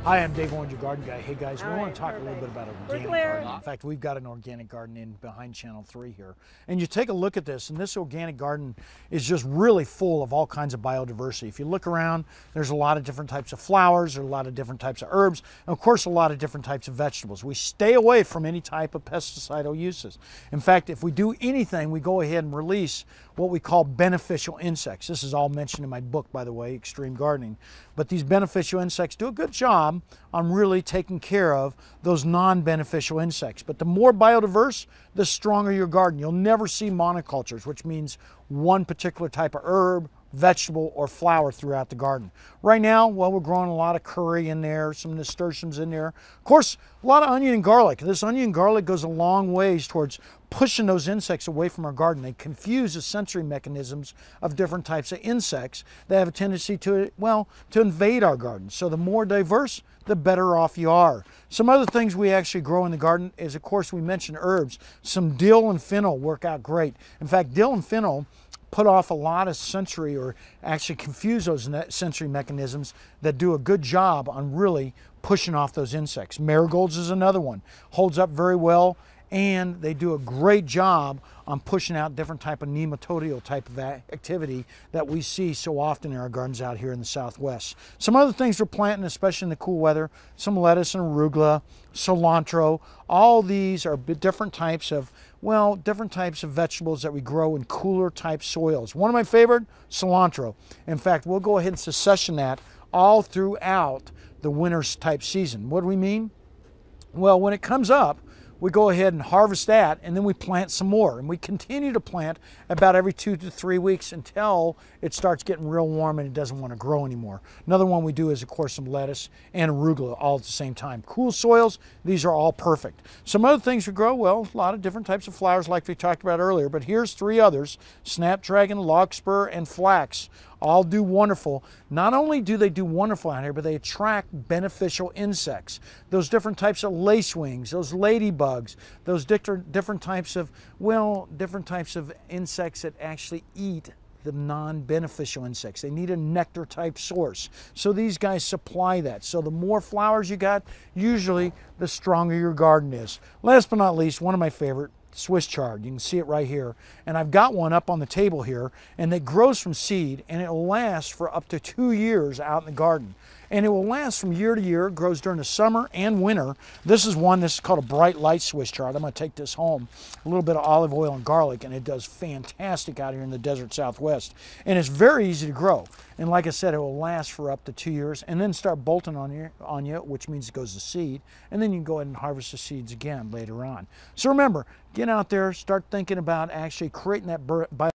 Hi, I'm Dave Orange, your garden guy. Hey guys, we want to talk a little bit about organic gardening. In fact, we've got an organic garden in behind Channel 3 here. And you take a look at this, and this organic garden is just really full of all kinds of biodiversity. If you look around, there's a lot of different types of flowers, there's a lot of different types of herbs, and of course a lot of different types of vegetables. We stay away from any type of pesticidal uses. In fact, if we do anything, we go ahead and release what we call beneficial insects. This is all mentioned in my book, by the way, Extreme Gardening. But these beneficial insects do a good job on really taking care of those non-beneficial insects. But the more biodiverse, the stronger your garden. You'll never see monocultures, which means one particular type of herb, vegetable, or flower throughout the garden. Right now, well, we're growing a lot of curry in there, some nasturtiums in there. Of course, a lot of onion and garlic. This onion and garlic goes a long ways towards pushing those insects away from our garden. They confuse the sensory mechanisms of different types of insects that have a tendency to, well, to invade our garden. So the more diverse, the better off you are. Some other things we actually grow in the garden is, of course, we mentioned herbs. Some dill and fennel work out great. In fact, dill and fennel put off a lot of sensory, or actually confuse those sensory mechanisms that do a good job on really pushing off those insects. Marigolds is another one. Holds up very well, and they do a great job on pushing out different type of nematodial type of activity that we see so often in our gardens out here in the Southwest. Some other things we're planting, especially in the cool weather, some lettuce and arugula, cilantro. All these are different types of, well, different types of vegetables that we grow in cooler type soils. One of my favorite, cilantro. In fact, we'll go ahead and succession that all throughout the winter type season. What do we mean? Well, when it comes up, we go ahead and harvest that, and then we plant some more. And we continue to plant about every 2 to 3 weeks until it starts getting real warm and it doesn't want to grow anymore. Another one we do is, of course, some lettuce and arugula all at the same time. Cool soils, these are all perfect. Some other things we grow, well, a lot of different types of flowers like we talked about earlier, but here's 3 others: snapdragon, larkspur, and flax. All do wonderful. Not only do they do wonderful out here, but they attract beneficial insects. Those different types of lacewings, those ladybugs, those different types of, well, different types of insects that actually eat the non-beneficial insects. They need a nectar type source. So these guys supply that. So the more flowers you got, usually the stronger your garden is. Last but not least, one of my favorite, Swiss chard. You can see it right here, and I've got one up on the table here, and it grows from seed, and it will last for up to 2 years out in the garden. And it will last from year to year. It grows during the summer and winter. This is called a bright light Swiss chard. I'm going to take this home. A little bit of olive oil and garlic, and it does fantastic out here in the desert Southwest. And it's very easy to grow. And like I said, it will last for up to 2 years and then start bolting on you, which means it goes to seed. And then you can go ahead and harvest the seeds again later on. So remember, get out there, start thinking about actually creating that